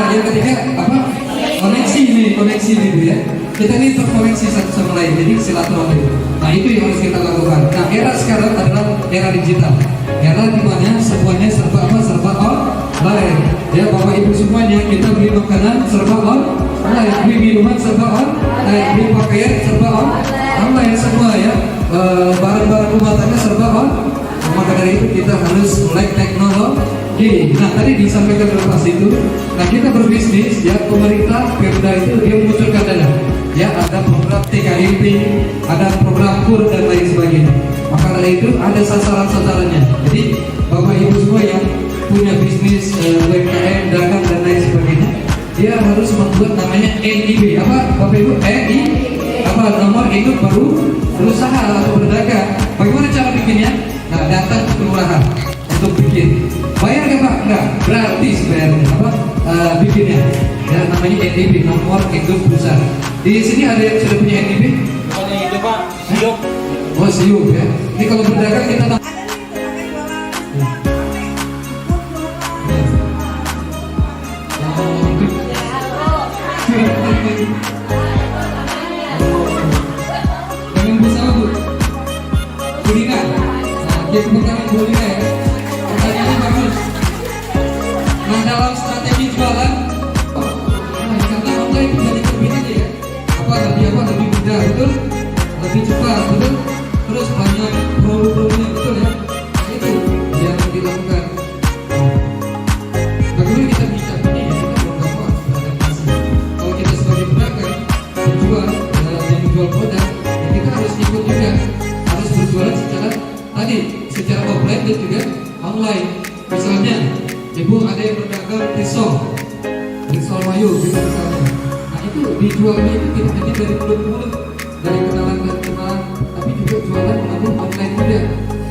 Yang ketiga apa? Koneksi gitu ya. Kita ini terkoneksi satu sama lain, jadi silaturahmi. Nah itu yang harus kita lakukan. Nah era sekarang adalah era digital, era dimana semuanya serba online. Ya bapak ibu semuanya, kita beli makanan serba online, beli minuman serba online, beli pakaian serba online semua ya. Barang-barang rumah tangga serba online. Maka dari itu kita harus melek teknologi. Nah tadi disampaikan lepas itu, nah kita berbisnis ya, pemerintah Pemda itu dia mengucurkan dana. Ya ada program TKIP, ada program KUR dan lain sebagainya. Maka dari itu ada sasaran-sasarannya. Jadi bapak ibu semua yang punya bisnis UMKM, dagang dan lain sebagainya, dia harus membuat namanya NIB. Apa bapak ibu? NIB apa nomor induk baru berusaha atau berdagang. Bagaimana cara bikinnya? Nah datang ke kelurahan untuk bikin. Bayar nggak pak? Nggak, gratis bayarnya. Apa bikinnya? Ya namanya NIB, nomor induk perusahaan. Di sini ada yang sudah punya NIB? Namanya itu pak, siup. Oh siup ya. Ini kalau berdagang kita tahu. Jangan bersama bu. Kulina. Dia kebetulan kulina ya. Pertanyaannya bagus. Nah dalam strategi jualan, karena online bisa diterbitkan ya. Lebih mudah betul, lebih cepat betul, terus banyak produk-produknya betul ya. Itu yang dilakukan. Bagaimana kita bisa ini? Kita belum dapat adaptasi. Kalau kita sebagai pedagang yang menjual produk, ya kita harus ikut juga, harus berjualan secara offline dan juga online. Misalnya, ibu ada yang berdagang risol mayo gitu misalnya. Itu dijualnya itu tidak hanya dari mulut ke mulut, dari kenalan ke kenalan, tapi juga jualan melalui online juga.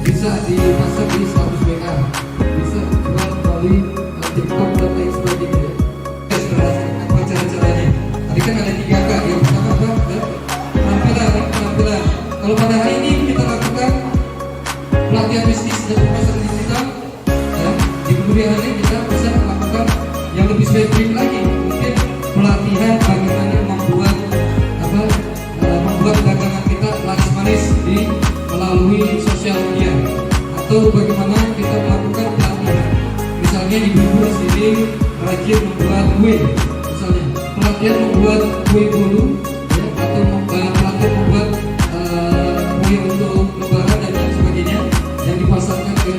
Bisa dipasang di status WA, bisa jual melalui TikTok dan lain sebagainya. Apa cara-caranya? Tadi kan ada 3K, yang pertama apa? Penampilan. Kalau pada hari ini kita lakukan pelatihan bisnis dan pemasaran digital, ya, di kemudian hari kita bisa melakukan yang lebih spesifik lagi. Pelatihan bagaimana membuat dagangan kita laris manis melalui sosial media, atau bagaimana kita melakukan pelatihan, misalnya di Bulu sendiri rajin membuat kue, misalnya pelatihan membuat kue bolu ya, atau pelatihan membuat kue untuk lebaran dan lain sebagainya yang dipasarkan ke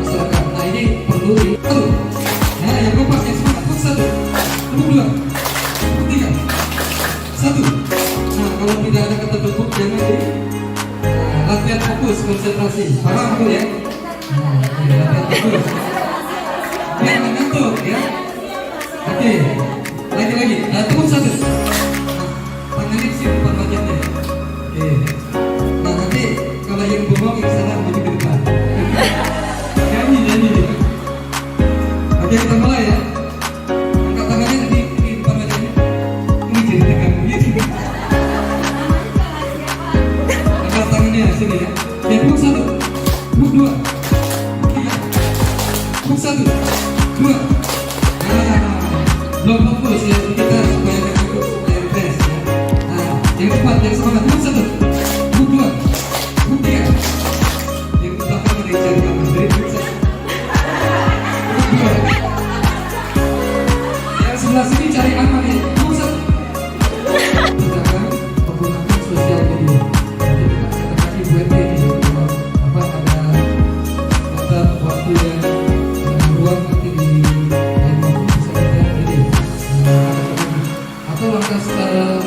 masyarakat. Nah ini perlu nah yang kompas yang semangat pun satu, dua, tiga, satu. Nah kalau tidak ada kata tutup jangan latihan fokus, konsentrasi. Paham bu ya? Latihan fokus. Jangan mengantuk ya. Oke, lagi. Tunggu satu. Tangannya sih depan wajahnya. Oke. Nah nanti kalau yang bengong yang sana maju ke depan. Nyanyi. Oke kita mulai ya. Angkat tangannya nanti di depan wajahnya. Ini jadi tegang gitu. Angkat tangannya sini ya. Puk satu, puk dua, tiga, puk satu, dua. Belum fokus ya, kita supaya fokus supaya refresh ya. Nah, yang cepat, yang semangat. Puk satu, puk dua, puk tiga. Yang belakang ada yang cari kamu dari puk satu, puk dua. Yang sebelah sini cari aman ya. Puk satu. Kita akan menggunakan sosial media. Jadi kita kasih buat ini. Waktu yang ruang nanti di lain waktu bisa kita ini atau langkah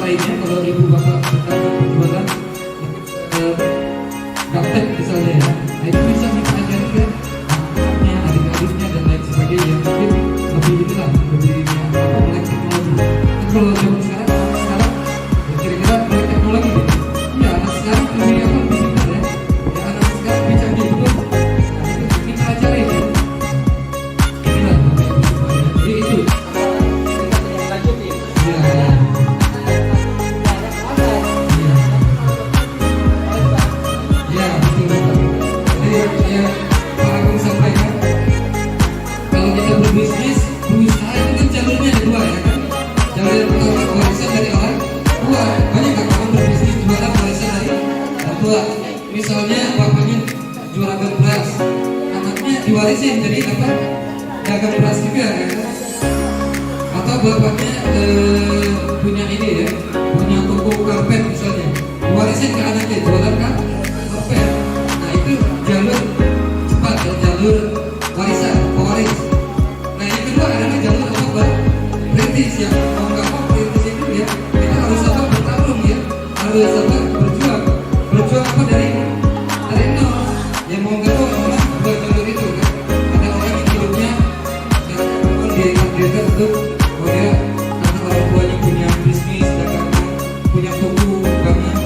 lainnya kalau ibu bapak berdagang berjualan gaptek misalnya ya, nah itu bisa kita ajarkan anaknya, adik-adiknya dan lain sebagainya yang mungkin lebih lah lebih melek teknologi. Kan kalau zaman sekarang kira-kira melek teknologi deh. Ya anak sekarang lebih pintar ya. Ya anak sekarang lebih canggih itu. Nah, itu kita ajarin ya. Inilah Bapak Ibu semuanya. Jadi itu. Lanjutin. Ya, ya. Ya, betul Bapak. Jadi ya Pak Agung sampaikan kalau kita berbisnis, berusaha itu kan jalurnya ada dua ya kan. Jalur yang pertama warisan dari orang tua. Banyak kan orang berbisnis jualan warisan dari orang tua. Misalnya bapaknya jualan beras, anaknya diwarisin jadi apa? Dagang beras juga ya kan. Atau bapaknya punya ini ya, punya toko karpet misalnya, diwarisin ke anaknya jualan karpet. Nah itu jalur cepat ya, jalur warisan, pewaris. Nah yang kedua adalah jalur apa? Perintis ya. Mau nggak mau perintis itu ya kita harus apa? Bertarung ya, harus apa? Berjuang. Berjuang apa dari nol. Ya mau nggak mau memang dua jalur itu kan. Ada orang yang hidupnya yang memang ditakdirkan untuk dia anak orang tuanya punya bisnis, dagangan, punya toko banyak.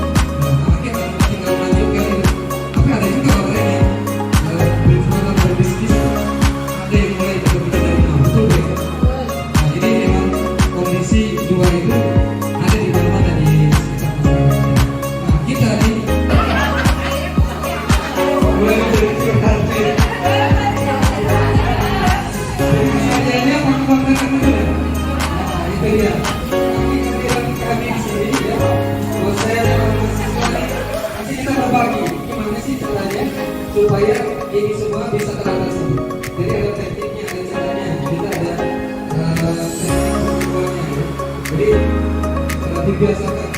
Nah anaknya kalau tinggal melanjutkan itu. Tapi ada juga orang yang berjualan berbisnis, ada yang mulai bekerja dari nol, betul ya? Nah jadi memang kondisi dua itu ada di mana-mana di sekitar masyarakat. Nah kita nih mulai berpikir hati. Jadi sebenarnya fakta-fakta dulu ya. Nah itu dia. Nanti kami di sini ya. Kalau saya dalam mahasiswa nanti kita berbagi gimana sih caranya supaya ini semua bisa teratasi. Jadi ada tekniknya, ada caranya. Kita ada teknik berjuangnya ya. Jadi dibiasakan.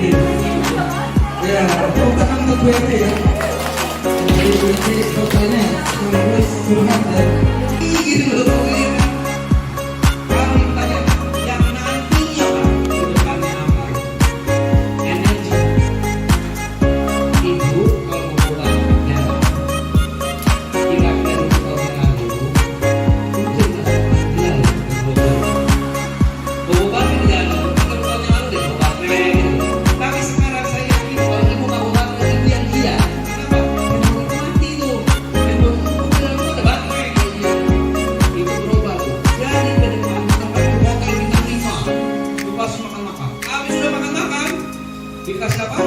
Iya. Ya, tepuk tangan untuk BRT ya. Jadi BRT kotanya sekaligus curhat ya. Gitu loh pokoknya. Kami tanya yang nantinya Pak, ke depannya apa? Energi. Ibu kalau mau pulang kerja, kira-kira 2 tahun yang lalu, mungkin masuk panggilan ke Bogor. Bogor kan jalan, 3 tahun yang lalu deh, Bogor kayak gitu. Tapi sekarang saya yakin kalau ibu mau pulang ke impian dia. Kenapa? Handphone mati tuh. Handphone mobil ada baterai kayak dia. Itu berubah tuh. Jadi ke depan tempat hotel bintang 5. Lupas makan-makan. Habis sudah makan-makan, dikasih apa?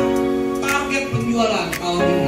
Target penjualan tahun ini